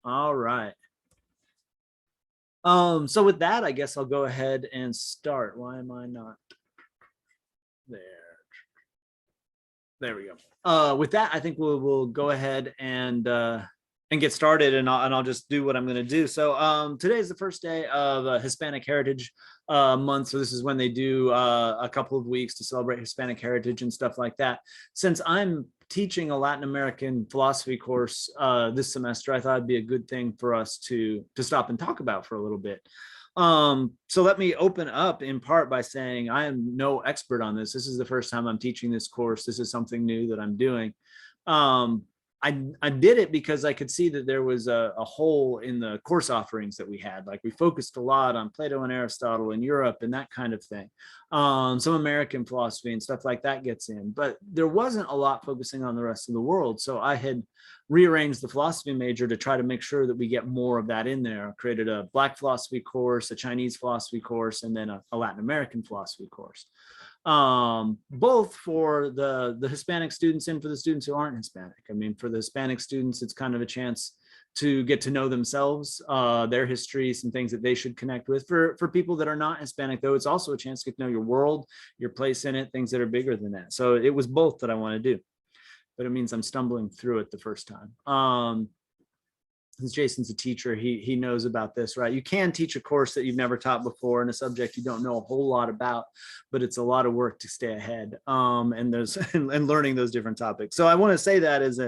All right. So with that, I guess I'll go ahead and start. Why am I not there? There we go. With that, I think we'll go ahead and get started, and I'll just do what I'm going to do. So today is the first day of Hispanic Heritage Month. So this is when they do a couple of weeks to celebrate Hispanic heritage and stuff like that. Since I'm teaching a Latin American philosophy course this semester, I thought it'd be a good thing for us to stop and talk about for a little bit. So let me open up in part by saying I am no expert on this. This is the first time I'm teaching this course. This is something new that I'm doing. I did it because I could see that there was a hole in the course offerings that we had. Like we focused a lot on Plato and Aristotle in Europe and that kind of thing. Some American philosophy and stuff like that gets in, but there wasn't a lot focusing on the rest of the world. So I had rearranged the philosophy major to try to make sure that we get more of that in there. I created a Black philosophy course, a Chinese philosophy course, and then a Latin American philosophy course. Both for the Hispanic students and for the students who aren't Hispanic. I mean, for the Hispanic students, it's kind of a chance to get to know themselves, their history, some things that they should connect with. For people that are not Hispanic, though, it's also a chance to get to know your world, your place in it, things that are bigger than that. So it was both that I want to do, but it means I'm stumbling through it the first time. Since Jason's a teacher, he knows about this, right? You can teach a course that you've never taught before in a subject you don't know a whole lot about, but it's a lot of work to stay ahead and learning those different topics. So I want to say that as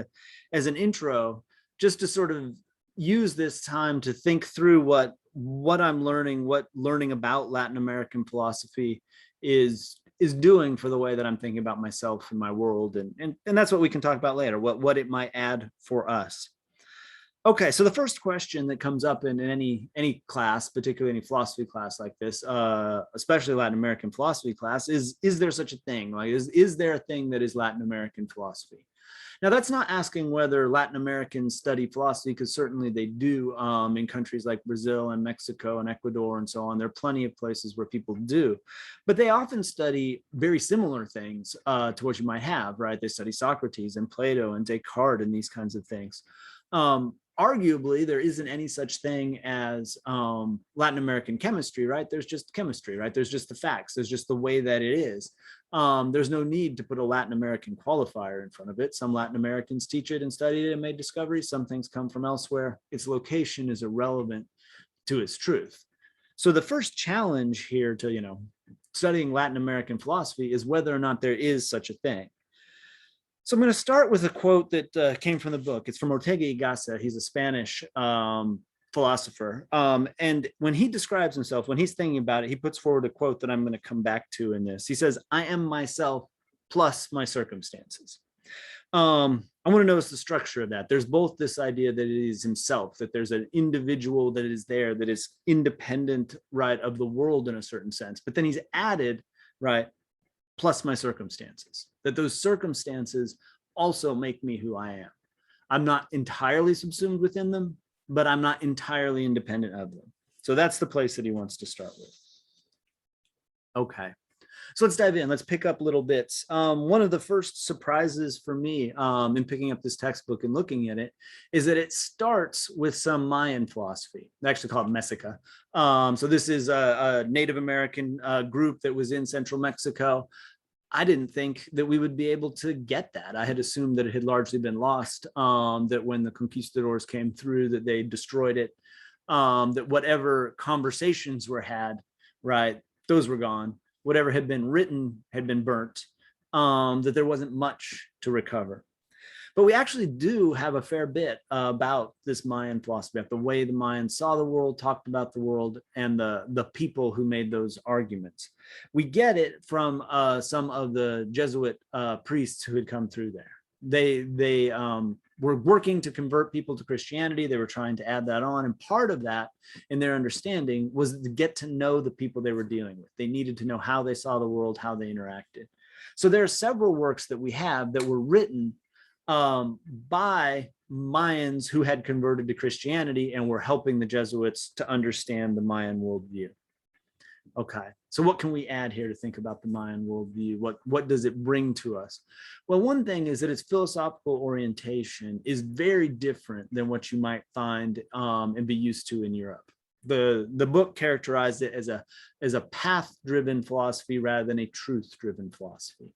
an intro, just to sort of use this time to think through what I'm learning, what learning about Latin American philosophy is doing for the way that I'm thinking about myself and my world, and that's what we can talk about later, what it might add for us. Okay, so the first question that comes up in any class, particularly any philosophy class like this, especially Latin American philosophy class, is there such a thing? Like, is there a thing that is Latin American philosophy? Now, that's not asking whether Latin Americans study philosophy, because certainly they do in countries like Brazil and Mexico and Ecuador and so on. There are plenty of places where people do, but they often study very similar things to what you might have, right? They study Socrates and Plato and Descartes and these kinds of things. Arguably, there isn't any such thing as Latin American chemistry, right? There's just chemistry, right? There's just the facts. There's just the way that it is. There's no need to put a Latin American qualifier in front of it. Some Latin Americans teach it and studied it and made discoveries. Some things come from elsewhere. Its location is irrelevant to its truth. So the first challenge here to, studying Latin American philosophy is whether or not there is such a thing. So I'm going to start with a quote that came from the book. It's from Ortega y Gasset. He's a Spanish philosopher. And when he describes himself, when he's thinking about it, he puts forward a quote that I'm going to come back to in this. He says, "I am myself plus my circumstances." I want to notice the structure of that. There's both this idea that it is himself, that there's an individual that is there, that is independent, right, of the world in a certain sense. But then he's added, right, plus my circumstances, that those circumstances also make me who I am. I'm not entirely subsumed within them, but I'm not entirely independent of them. So that's the place that he wants to start with. Okay, so let's dive in. Let's pick up little bits. One of the first surprises for me in picking up this textbook and looking at it is that it starts with some Mayan philosophy. They actually called Mexica. So this is a Native American group that was in central Mexico. I didn't think that we would be able to get that. I had assumed that it had largely been lost, that when the conquistadors came through, that they destroyed it, that whatever conversations were had, right, those were gone. Whatever had been written had been burnt, that there wasn't much to recover. But we actually do have a fair bit about this Mayan philosophy, about the way the Mayans saw the world, talked about the world, and the people who made those arguments. We get it from some of the Jesuit priests who had come through there. They were working to convert people to Christianity. They were trying to add that on. And part of that, in their understanding, was to get to know the people they were dealing with. They needed to know how they saw the world, how they interacted. So there are several works that we have that were written by Mayans who had converted to Christianity and were helping the Jesuits to understand the Mayan worldview. Okay, so what can we add here to think about the Mayan worldview? What does it bring to us? Well, one thing is that its philosophical orientation is very different than what you might find and be used to in Europe. The book characterized it as a path-driven philosophy rather than a truth-driven philosophy.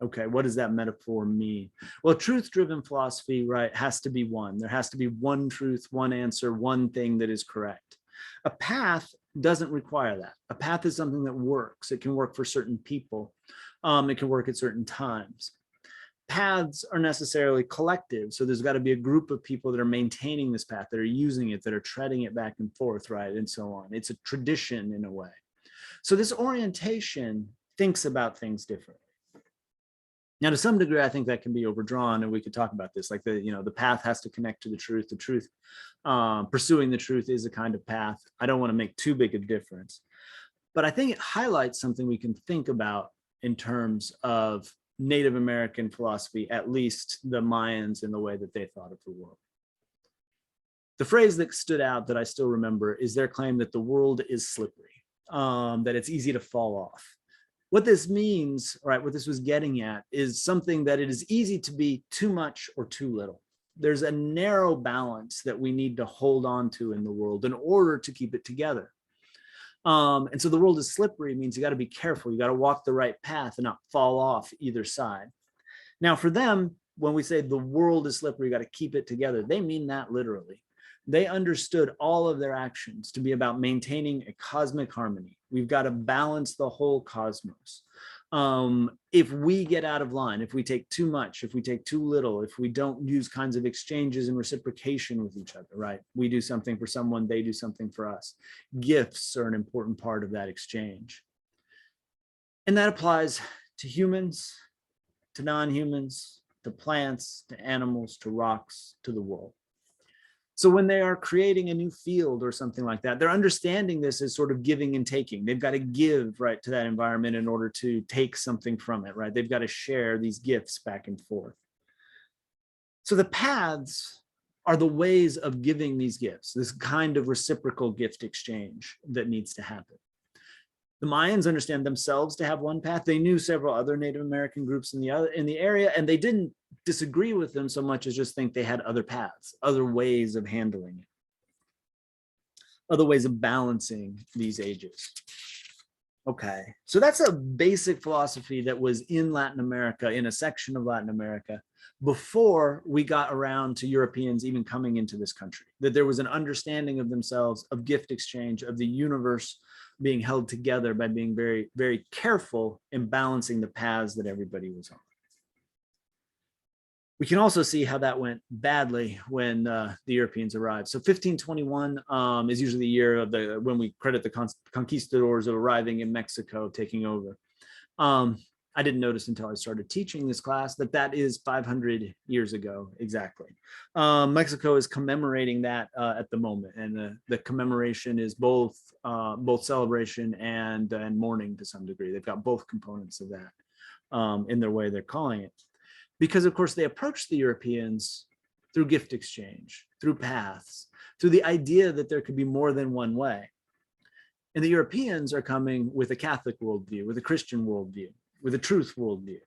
Okay, what does that metaphor mean? Well, truth-driven philosophy, right, has to be one. There has to be one truth, one answer, one thing that is correct. A path doesn't require that. A path is something that works. It can work for certain people. It can work at certain times. Paths are necessarily collective. So there's got to be a group of people that are maintaining this path, that are using it, that are treading it back and forth, right, and so on. It's a tradition in a way. So this orientation thinks about things differently. Now, to some degree, I think that can be overdrawn, and we could talk about this. Like the path has to connect to the truth. The truth, pursuing the truth is a kind of path. I don't want to make too big a difference, but I think it highlights something we can think about in terms of Native American philosophy, at least the Mayans in the way that they thought of the world. The phrase that stood out that I still remember is their claim that the world is slippery, that it's easy to fall off. What this means, right, what this was getting at is something that it is easy to be too much or too little. There's a narrow balance that we need to hold on to in the world in order to keep it together. And so the world is slippery means you got to be careful. You got to walk the right path and not fall off either side. Now, for them, when we say the world is slippery, you got to keep it together, they mean that literally. They understood all of their actions to be about maintaining a cosmic harmony. We've got to balance the whole cosmos. If we get out of line, if we take too much, if we take too little, if we don't use kinds of exchanges and reciprocation with each other, right? We do something for someone, they do something for us. Gifts are an important part of that exchange. And that applies to humans, to non-humans, to plants, to animals, to rocks, to the world. So when they are creating a new field or something like that, they're understanding this as sort of giving and taking. They've got to give, right, to that environment in order to take something from it, right? They've got to share these gifts back and forth. So the paths are the ways of giving these gifts, this kind of reciprocal gift exchange that needs to happen. The Mayans understand themselves to have one path. They knew several other Native American groups in the area, and they didn't disagree with them so much as just think they had other paths, other ways of handling it, other ways of balancing these ages. Okay, so that's a basic philosophy that was in Latin America, in a section of Latin America, before we got around to Europeans even coming into this country, that there was an understanding of themselves, of gift exchange, of the universe being held together by being very, very careful in balancing the paths that everybody was on. We can also see how that went badly when the Europeans arrived. So 1521 is usually the year of when we credit the conquistadors of arriving in Mexico, taking over. I didn't notice until I started teaching this class that is 500 years ago exactly. Mexico is commemorating that at the moment, and the commemoration is both celebration and mourning to some degree. They've got both components of that in their way they're calling it. Because of course they approached the Europeans through gift exchange, through paths, through the idea that there could be more than one way. And the Europeans are coming with a Catholic worldview, with a Christian worldview, with a truth worldview.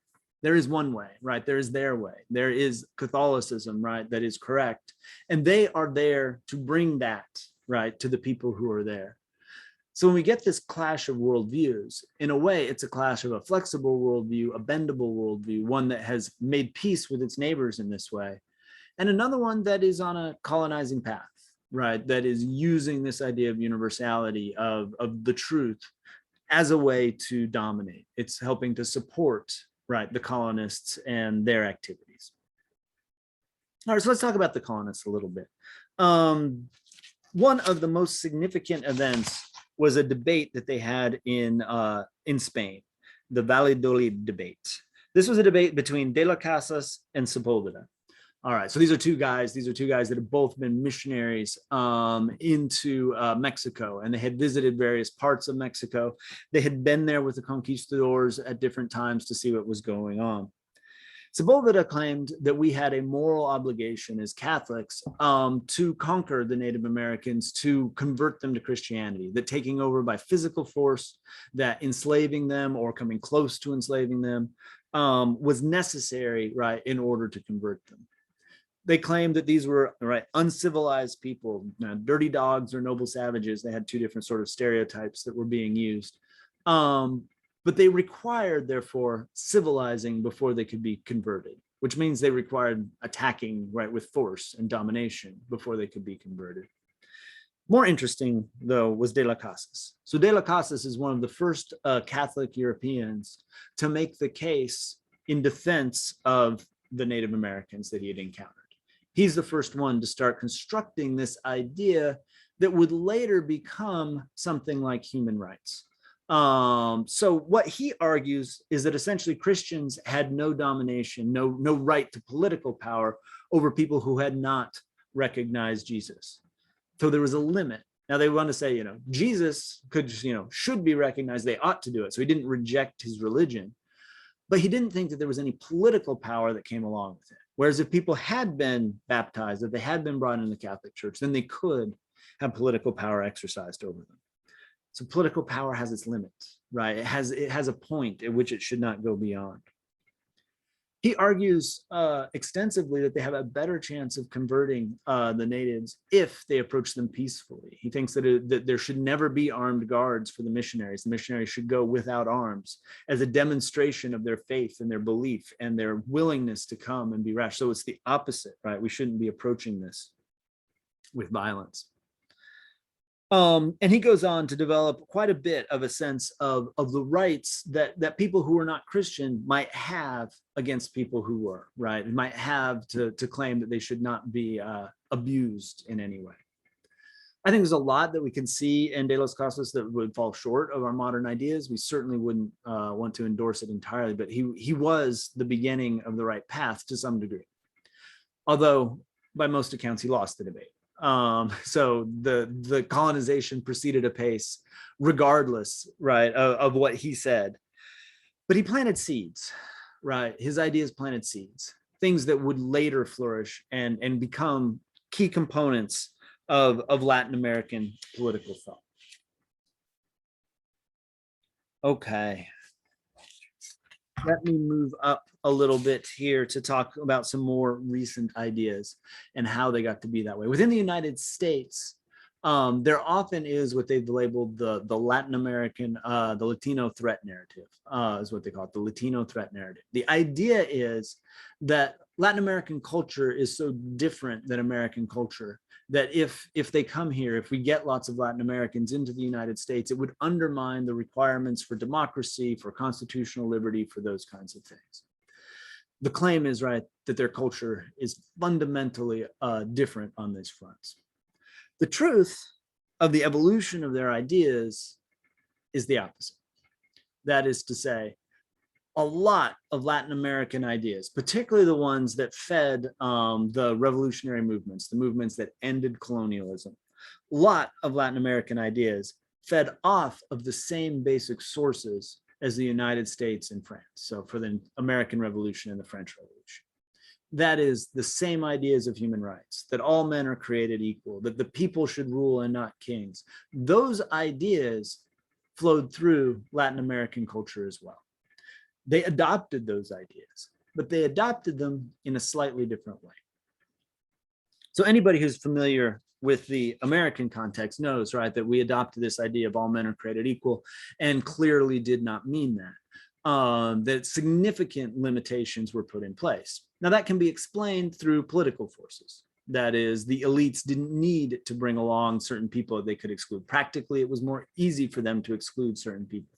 There is one way, right? There is their way. There is Catholicism, right? That is correct. And they are there to bring that, right, to the people who are there. So when we get this clash of worldviews, in a way, it's a clash of a flexible worldview, a bendable worldview, one that has made peace with its neighbors in this way, and another one that is on a colonizing path, right? That is using this idea of universality, of the truth as a way to dominate. It's helping to support, right, the colonists and their activities. All right, so let's talk about the colonists a little bit. One of the most significant events was a debate that they had in Spain, the Valladolid debate. This was a debate between De las Casas and Sepúlveda. All right, so these are two guys that have both been missionaries into Mexico, and they had visited various parts of Mexico. They had been there with the conquistadors at different times to see what was going on. Sepulveda claimed that we had a moral obligation as Catholics to conquer the Native Americans, to convert them to Christianity, that taking over by physical force, that enslaving them or coming close to enslaving them was necessary, right, in order to convert them. They claimed that these were, right, uncivilized people, dirty dogs or noble savages. They had two different sort of stereotypes that were being used. But they required, therefore, civilizing before they could be converted, which means they required attacking, right, with force and domination before they could be converted. More interesting, though, was De las Casas. So De las Casas is one of the first Catholic Europeans to make the case in defense of the Native Americans that he had encountered. He's the first one to start constructing this idea that would later become something like human rights. So what he argues is that essentially Christians had no domination, no right to political power over people who had not recognized Jesus. So there was a limit. Now they want to say, Jesus should be recognized. They ought to do it. So he didn't reject his religion, but he didn't think that there was any political power that came along with it. Whereas if people had been baptized, if they had been brought into the Catholic Church, then they could have political power exercised over them. So political power has its limits, right? It has a point at which it should not go beyond. He argues extensively that they have a better chance of converting the natives if they approach them peacefully. He thinks that there should never be armed guards for the missionaries. The missionaries should go without arms as a demonstration of their faith and their belief and their willingness to come and be rash. So it's the opposite, right? We shouldn't be approaching this with violence. And he goes on to develop quite a bit of a sense of the rights that people who are not Christian might have against people who were, right? And might have to claim that they should not be abused in any way. I think there's a lot that we can see in De las Casas that would fall short of our modern ideas. We certainly wouldn't want to endorse it entirely, but he was the beginning of the right path to some degree. Although by most accounts, he lost the debate. So the colonization proceeded apace regardless, right, of what he said. But he planted seeds, right? His ideas planted seeds, things that would later flourish and become key components of Latin American political thought. Okay. Let me move up a little bit here to talk about some more recent ideas and how they got to be that way. Within the United States, there often is what they've labeled the Latin American, the Latino threat narrative, is what they call it, the Latino threat narrative. The idea is that Latin American culture is so different than American culture that if they come here, if we get lots of Latin Americans into the United States, it would undermine the requirements for democracy, for constitutional liberty, for those kinds of things. The claim is, right, that their culture is fundamentally different on these fronts. The truth of the evolution of their ideas is the opposite. That is to say, a lot of Latin American ideas, particularly the ones that fed the revolutionary movements, the movements that ended colonialism, a lot of Latin American ideas fed off of the same basic sources as the United States and France. So for the American Revolution and the French Revolution. That is the same ideas of human rights, that all men are created equal, that the people should rule and not kings. Those ideas flowed through Latin American culture as well. They adopted those ideas, but they adopted them in a slightly different way. So anybody who's familiar with the American context knows, right, that we adopted this idea of all men are created equal and clearly did not mean that, that significant limitations were put in place. Now that can be explained through political forces. That is, the elites didn't need to bring along certain people that they could exclude. Practically, it was more easy for them to exclude certain people.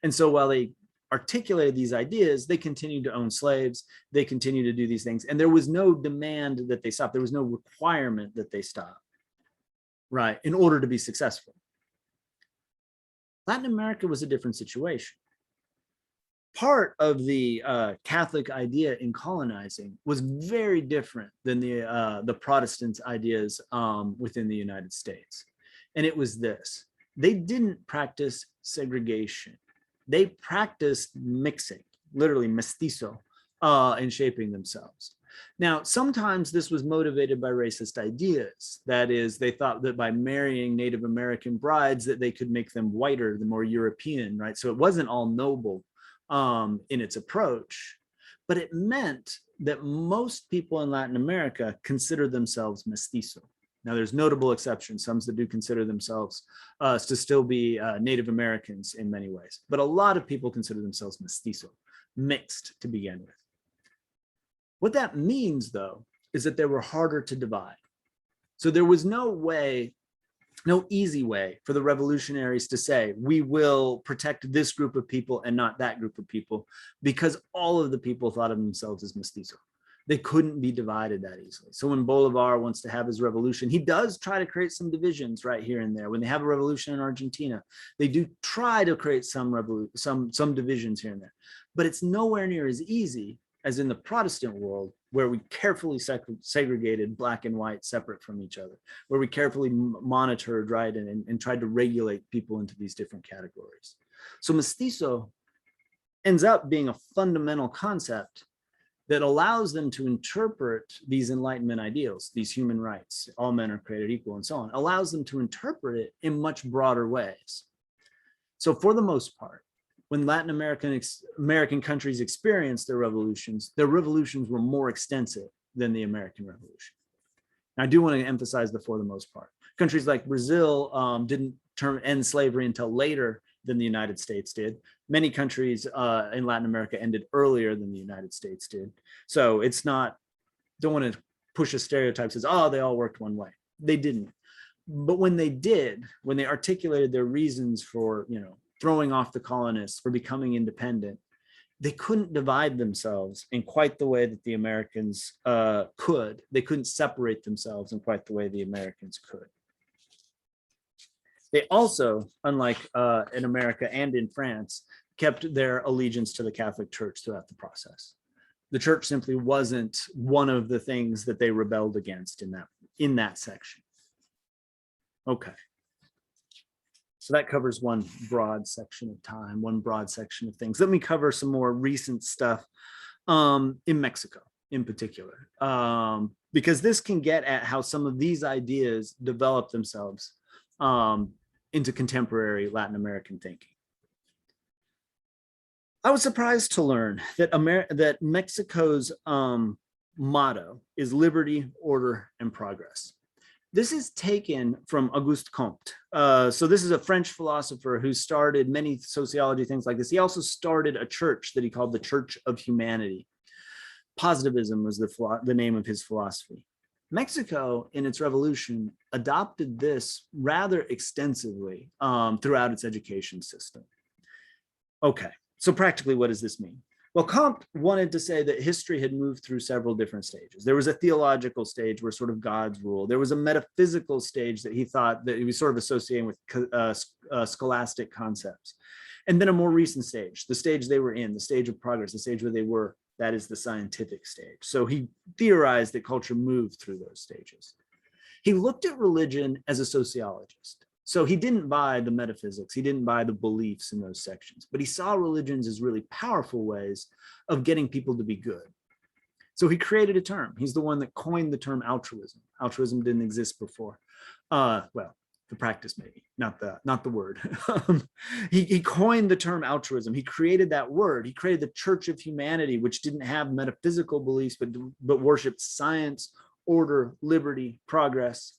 And so while they articulated these ideas, they continued to own slaves, they continued to do these things, and there was no demand that they stop, there was no requirement that they stop, right, in order to be successful. Latin America was a different situation. Part of the Catholic idea in colonizing was very different than the Protestant ideas within the United States. And it was this: they didn't practice segregation. They practiced mixing, literally mestizo, in shaping themselves. Now, sometimes this was motivated by racist ideas. That is, they thought that by marrying Native American brides that they could make them whiter, the more European, right? So it wasn't all noble in its approach, but it meant that most people in Latin America consider themselves mestizo. Now, there's notable exceptions, some that do consider themselves to still be Native Americans in many ways, but a lot of people consider themselves mestizo, mixed to begin with. What that means, though, is that they were harder to divide. So there was no way, no easy way for the revolutionaries to say, we will protect this group of people and not that group of people, because all of the people thought of themselves as mestizo. They couldn't be divided that easily. So when Bolivar wants to have his revolution, he does try to create some divisions right here and there. When they have a revolution in Argentina, they do try to create some divisions here and there, but it's nowhere near as easy as in the Protestant world, where we carefully segregated black and white separate from each other, where we carefully monitored, right, and tried to regulate people into these different categories. So mestizo ends up being a fundamental concept that allows them to interpret these Enlightenment ideals, these human rights, all men are created equal and so on, allows them to interpret it in much broader ways. So for the most part, when Latin American countries experienced their revolutions were more extensive than the American Revolution. Now, I do want to emphasize the for the most part. Countries like Brazil didn't end slavery until later than the United States did. Many countries in Latin America ended earlier than the United States did. So it's not, don't want to push a stereotype that says, oh, they all worked one way. They didn't. But when they did, when they articulated their reasons for, throwing off the colonists, for becoming independent, they couldn't divide themselves in quite the way that the Americans could. They couldn't separate themselves in quite the way the Americans could. They also, unlike in America and in France, kept their allegiance to the Catholic Church throughout the process. The church simply wasn't one of the things that they rebelled against in that section. Okay. So that covers one broad section of time, one broad section of things. Let me cover some more recent stuff in Mexico in particular, because this can get at how some of these ideas develop themselves into contemporary Latin American thinking. I was surprised to learn that that Mexico's motto is liberty, order, and progress. This is taken from Auguste Comte. So this is a French philosopher who started many sociology things like this. He also started a church that he called the Church of Humanity. Positivism was the name of his philosophy. Mexico, in its revolution, adopted this rather extensively throughout its education system. Okay, so practically, what does this mean? Well, Comte wanted to say that history had moved through several different stages. There was a theological stage where sort of God's rule. There was a metaphysical stage that he thought that he was sort of associating with scholastic concepts. And then a more recent stage, the stage they were in, the stage of progress, the stage where they were, that is the scientific stage. So he theorized that culture moved through those stages. He looked at religion as a sociologist. So he didn't buy the metaphysics, he didn't buy the beliefs in those sections, but he saw religions as really powerful ways of getting people to be good. So he created a term. He's the one that coined the term altruism. Altruism didn't exist before. Well, the practice maybe, not the word. He coined the term altruism. He created that word. He created the Church of Humanity, which didn't have metaphysical beliefs, but worshiped science, order, liberty, progress.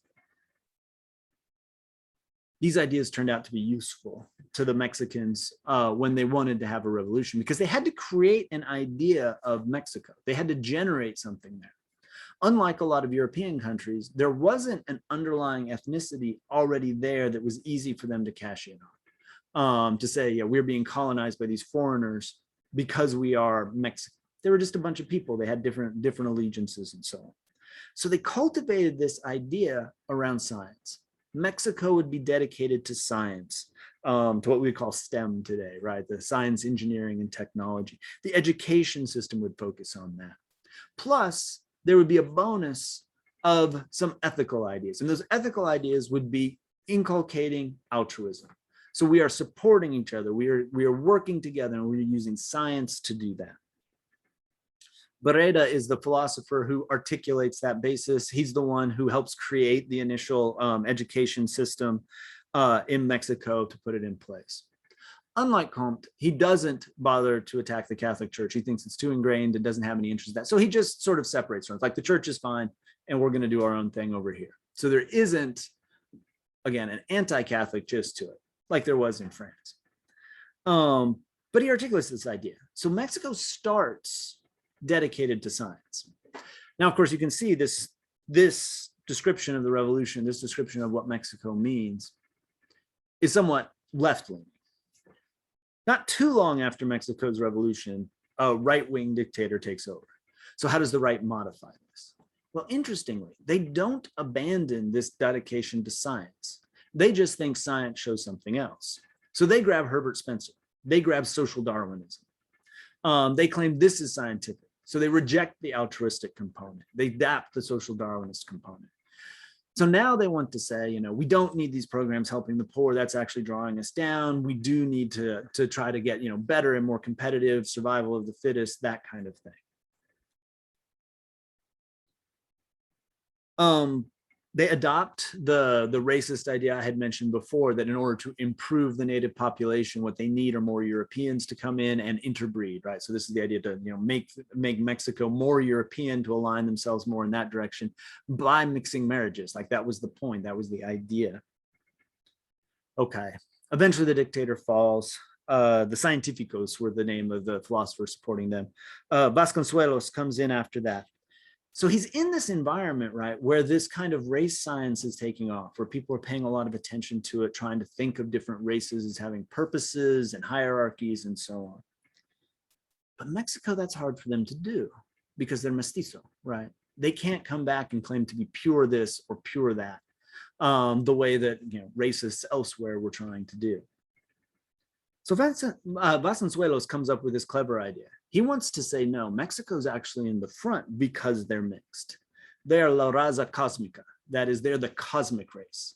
These ideas turned out to be useful to the Mexicans when they wanted to have a revolution, because they had to create an idea of Mexico. They had to generate something there. Unlike a lot of European countries, there wasn't an underlying ethnicity already there that was easy for them to cash in on. To say, yeah, we're being colonized by these foreigners because we are Mexican. They were just a bunch of people. They had different allegiances and so on. So they cultivated this idea around science. Mexico would be dedicated to science, to what we call STEM today, right? The science, engineering, and technology. The education system would focus on that. Plus, there would be a bonus of some ethical ideas. And those ethical ideas would be inculcating altruism. So we are supporting each other. We are working together, and we're using science to do that. Bereda is the philosopher who articulates that basis. He's the one who helps create the initial education system in Mexico to put it in place. Unlike Comte, he doesn't bother to attack the Catholic Church. He thinks it's too ingrained and doesn't have any interest in that. So he just sort of separates from it. Like the church is fine and we're going to do our own thing over here. So there isn't, again, an anti-Catholic gist to it, like there was in France. But he articulates this idea. So Mexico starts dedicated to science. Now, of course, you can see this description of the revolution, this description of what Mexico means, is somewhat left-leaning. Not too long after Mexico's revolution, a right-wing dictator takes over. So how does the right modify this? Well, interestingly, they don't abandon this dedication to science. They just think science shows something else. So they grab Herbert Spencer. They grab social Darwinism. They claim this is scientific. So they reject the altruistic component. They adapt the social Darwinist component. So now they want to say, you know, we don't need these programs helping the poor. That's actually drawing us down. We do need to try to get, you know, better and more competitive, survival of the fittest, that kind of thing. They adopt the racist idea I had mentioned before, that in order to improve the native population, what they need are more Europeans to come in and interbreed, right? So this is the idea to, you know, make Mexico more European, to align themselves more in that direction by mixing marriages. Like that was the point, that was the idea. Okay, eventually the dictator falls. The Científicos were the name of the philosopher supporting them. Vasconcelos comes in after that. So he's in this environment, right, where this kind of race science is taking off, where people are paying a lot of attention to it, trying to think of different races as having purposes and hierarchies and so on. But Mexico, that's hard for them to do because they're mestizo, right? They can't come back and claim to be pure this or pure that, the way that, you know, racists elsewhere were trying to do. So Vasconcelos comes up with this clever idea. He wants to say, no, Mexico's actually in the front because they're mixed. They are la raza cósmica. That is, they're the cosmic race.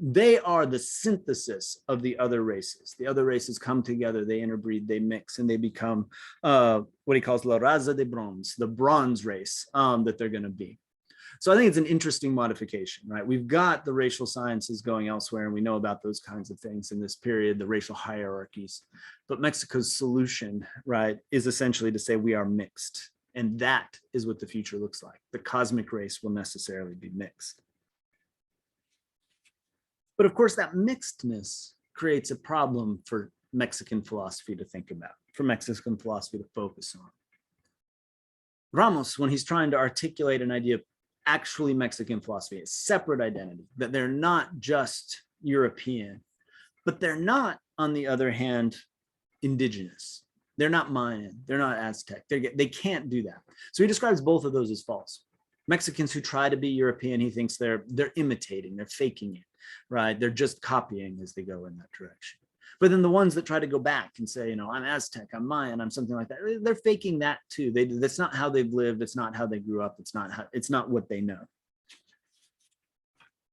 They are the synthesis of the other races. The other races come together, they interbreed, they mix, and they become what he calls la raza de bronze, the bronze race that they're going to be. So I think it's an interesting modification, right? We've got the racial sciences going elsewhere, and we know about those kinds of things in this period, the racial hierarchies. But Mexico's solution, right, is essentially to say we are mixed. And that is what the future looks like. The cosmic race will necessarily be mixed. But of course, that mixedness creates a problem for Mexican philosophy to think about, for Mexican philosophy to focus on. Ramos, when he's trying to articulate an idea of actually Mexican philosophy, a separate identity, that they're not just European, but they're not, on the other hand, indigenous. They're not Mayan, they're not Aztec, they can't do that. So he describes both of those as false. Mexicans who try to be European, he thinks they're imitating, they're faking it, right? They're just copying as they go in that direction. But then the ones that try to go back and say, you know, I'm Aztec, I'm Mayan, I'm something like that, they're faking that too. That's not how they've lived. It's not how they grew up. It's not what they know.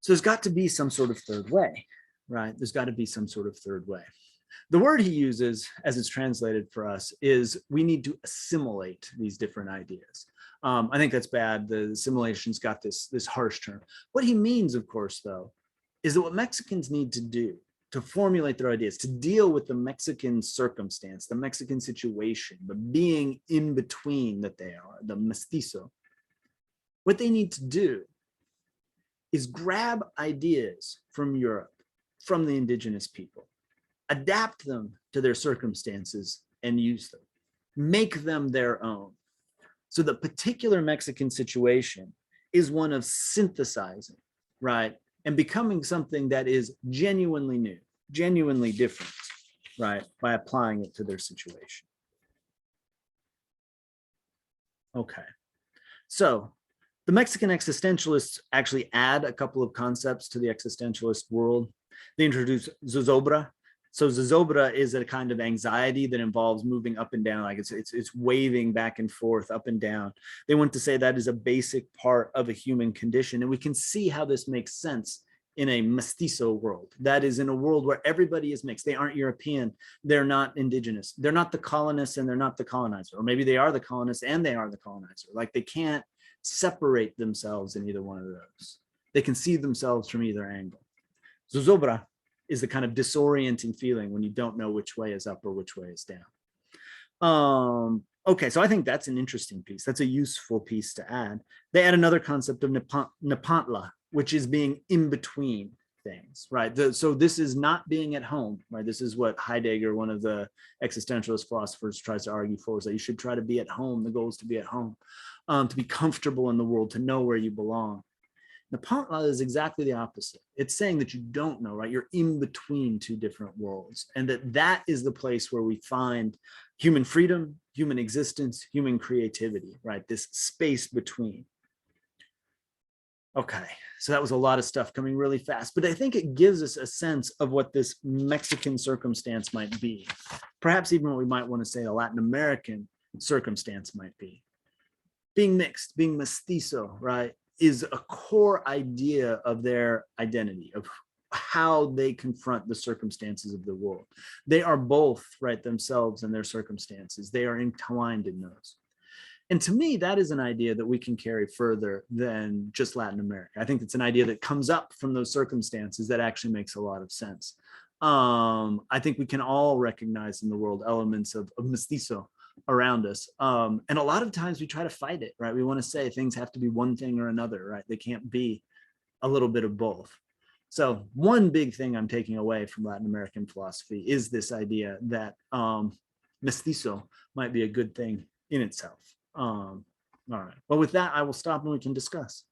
So there's got to be some sort of third way, right? There's got to be some sort of third way. The word he uses, as it's translated for us, is we need to assimilate these different ideas. I think that's bad. The assimilation's got this harsh term. What he means, of course, though, is that what Mexicans need to do to formulate their ideas, to deal with the Mexican circumstance, the Mexican situation, the being in between that they are, the mestizo, what they need to do is grab ideas from Europe, from the indigenous people, adapt them to their circumstances and use them, make them their own. So the particular Mexican situation is one of synthesizing, right? And becoming something that is genuinely new, genuinely different, right? By applying it to their situation. Okay, so the Mexican existentialists actually add a couple of concepts to the existentialist world. They introduce zozobra. So zozobra is a kind of anxiety that involves moving up and down, like it's waving back and forth, up and down. They want to say that is a basic part of a human condition, and we can see how this makes sense in a mestizo world. That is in a world where everybody is mixed. They aren't European. They're not indigenous. They're not the colonists and they're not the colonizer. Or maybe they are the colonists and they are the colonizer. Like they can't separate themselves in either one of those. They can see themselves from either angle. Zozobra is the kind of disorienting feeling when you don't know which way is up or which way is down. Okay, so I think that's an interesting piece. That's a useful piece to add. They add another concept of Nepantla, which is being in between things, right? So this is not being at home, right? This is what Heidegger, one of the existentialist philosophers, tries to argue for, is that you should try to be at home. The goal is to be at home, to be comfortable in the world, to know where you belong. Nepantla is exactly the opposite. It's saying that you don't know, right? You're in between two different worlds, and that is the place where we find human freedom, human existence, human creativity, right? This space between. Okay, so that was a lot of stuff coming really fast, but I think it gives us a sense of what this Mexican circumstance might be. Perhaps even what we might want to say a Latin American circumstance might be. Being mixed, being mestizo, right, is a core idea of their identity, of how they confront the circumstances of the world. They are both, right, themselves and their circumstances. They are entwined in those. And to me, that is an idea that we can carry further than just Latin America. I think it's an idea that comes up from those circumstances that actually makes a lot of sense. I think we can all recognize in the world elements of mestizo around us. And a lot of times we try to fight it, right? We want to say things have to be one thing or another, right? They can't be a little bit of both. So one big thing I'm taking away from Latin American philosophy is this idea that mestizo might be a good thing in itself. All right. Well, with that, I will stop and we can discuss.